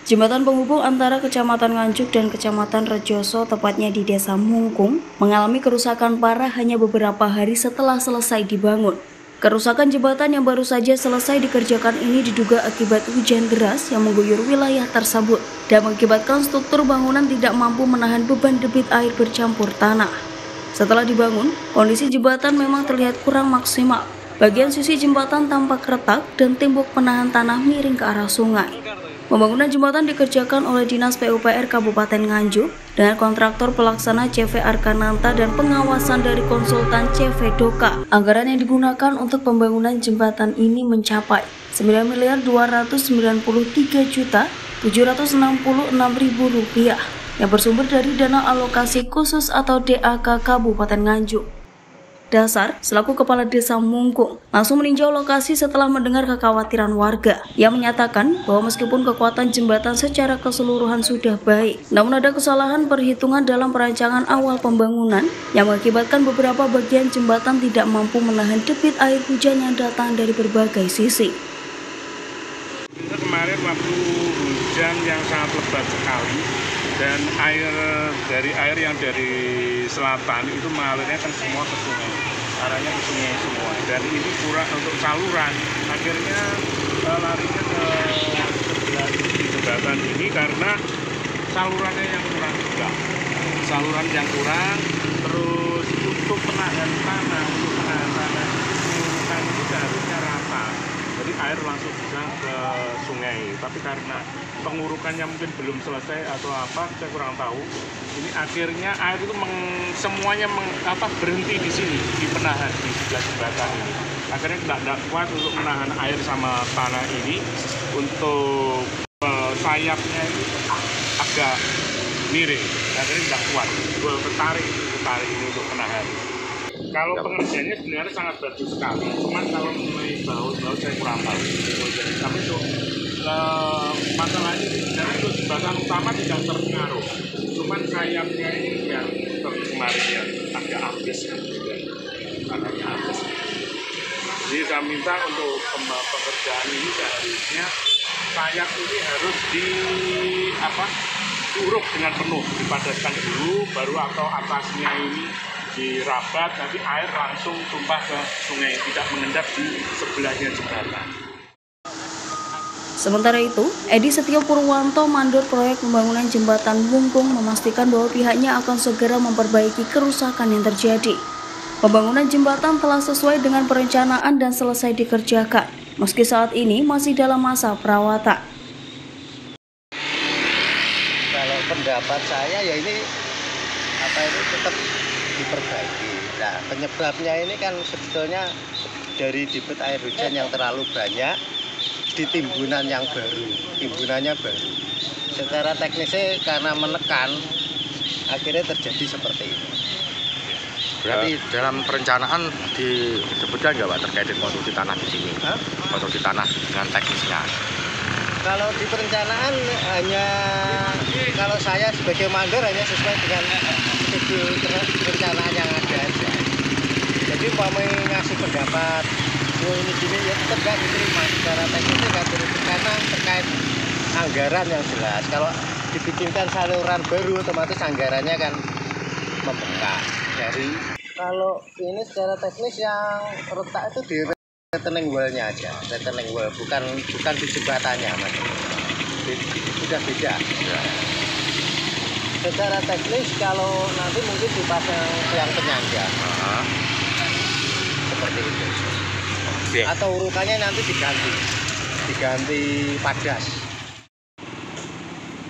Jembatan penghubung antara Kecamatan Nganjuk dan Kecamatan Rejoso, tepatnya di Desa Mungkung, mengalami kerusakan parah hanya beberapa hari setelah selesai dibangun. Kerusakan jembatan yang baru saja selesai dikerjakan ini diduga akibat hujan deras yang mengguyur wilayah tersebut dan mengakibatkan struktur bangunan tidak mampu menahan beban debit air bercampur tanah. Setelah dibangun, kondisi jembatan memang terlihat kurang maksimal. Bagian sisi jembatan tampak retak dan tembok penahan tanah miring ke arah sungai. Pembangunan jembatan dikerjakan oleh Dinas PUPR Kabupaten Nganjuk dengan kontraktor pelaksana CV Arkananta dan pengawasan dari konsultan CV Doka. Anggaran yang digunakan untuk pembangunan jembatan ini mencapai Rp9.293.766.000 yang bersumber dari dana alokasi khusus atau DAK Kabupaten Nganjuk. Dasar, selaku Kepala Desa Mungkung, langsung meninjau lokasi setelah mendengar kekhawatiran warga. Ia menyatakan bahwa meskipun kekuatan jembatan secara keseluruhan sudah baik, namun ada kesalahan perhitungan dalam perancangan awal pembangunan yang mengakibatkan beberapa bagian jembatan tidak mampu menahan debit air hujan yang datang dari berbagai sisi. Kemarin waktu hujan yang sangat lebat sekali dan air yang dari selatan itu mengalirnya kan semua ke sungai, arahnya ke sungai semua, dan ini kurang untuk saluran, akhirnya larinya ke sebelah jembatan ini karena salurannya yang kurang juga, terus untuk penahan tanah itu harusnya rata, jadi air langsung bisa ke sungai, tapi karena pengurukannya mungkin belum selesai atau apa, saya kurang tahu. Ini akhirnya air itu semuanya berhenti di sini, di penahan di sebelah jembatan ini. Akhirnya tidak kuat untuk menahan air sama tanah ini. Untuk sayapnya ini agak miring, akhirnya tidak kuat. Ketarik ini untuk menahan. Kalau pengerjaannya sebenarnya sangat bagus sekali, cuman kalau mengenai baut saya kurang tahu. Tapi untuk masalah ini sebenarnya untuk jembatan utama tidak terpengaruh, cuman sayapnya ini yang kemarin yang agak habis tanahnya habis. Jadi saya minta untuk pengerjaan ini seharusnya sayap ini harus diuruk dengan penuh, dipadatkan dulu, baru atau atasnya ini dirabat, nanti air langsung tumpah ke sungai, tidak mengendap di sebelahnya jembatan. Sementara itu, Edi Setio Purwanto, mandor proyek pembangunan jembatan Mungkung, memastikan bahwa pihaknya akan segera memperbaiki kerusakan yang terjadi. Pembangunan jembatan telah sesuai dengan perencanaan dan selesai dikerjakan, meski saat ini masih dalam masa perawatan. Kalau pendapat saya ya ini tetap diperbaiki. Nah, penyebabnya ini kan sebetulnya dari debit air hujan yang terlalu banyak di timbunannya baru. Secara teknisnya karena menekan akhirnya terjadi seperti ini. Berarti dalam perencanaan disebutkan nggak Pak terkait dengan konstruksi tanah di sini? Konstruksi tanah dengan teknisnya? Kalau di perencanaan kalau saya sebagai mandor hanya sesuai dengan perencanaan yang ada aja. Jadi umpamai ngasih pendapat ini gini ya tetap nggak diterima secara teknisnya, nggak diterima karena terkait anggaran yang jelas. Kalau dibikinkan saluran baru otomatis anggarannya kan membengkak. Kalau ini secara teknis yang retak itu di retaining wall-nya aja, retaining wall bukan di jembatannya Mas. Sudah beda. Ya. Secara teknis kalau nanti mungkin dipasang yang penyangga. Seperti itu. Atau urutannya nanti diganti padas.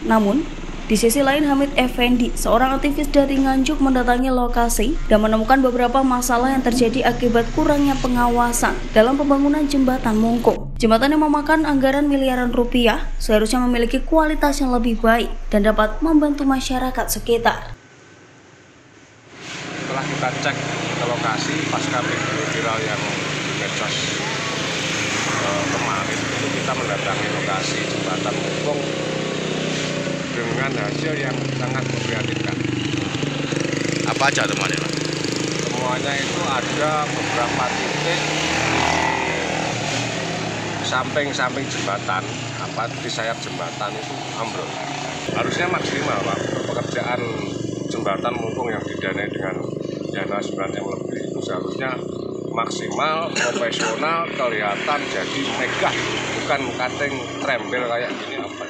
Namun, di sisi lain Hamid Effendi, seorang aktivis dari Nganjuk, mendatangi lokasi dan menemukan beberapa masalah yang terjadi akibat kurangnya pengawasan dalam pembangunan jembatan Mungkung. Jembatan yang memakan anggaran miliaran rupiah seharusnya memiliki kualitas yang lebih baik dan dapat membantu masyarakat sekitar. Setelah kita cek ke lokasi pasca video viral yang medsos kemarin, itu kita mendatangi lokasi jembatan Mungkung dengan hasil yang sangat memprihatinkan. Apa aja teman-teman? Semuanya itu ada beberapa titik samping jembatan, di sayap jembatan itu ambrol. Harusnya maksimal Pak, pekerjaan jembatan mumpung yang didanai dengan dana 9M lebih itu seharusnya maksimal, profesional, kelihatan jadi megah, bukan kating trembel kayak gini apa.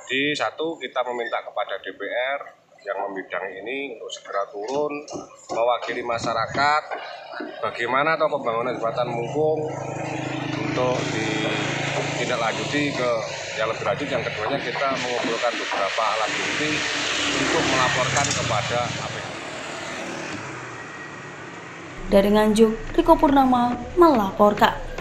Di satu, kita meminta kepada DPR yang membidangi ini untuk segera turun mewakili masyarakat bagaimana atau pembangunan jembatan mumpung untuk ditindaklanjuti ke yang lebih lanjut. Yang keduanya, kita mengumpulkan beberapa alat bukti untuk melaporkan kepada APH. Dari Nganjuk, Riko Purnama melaporkan.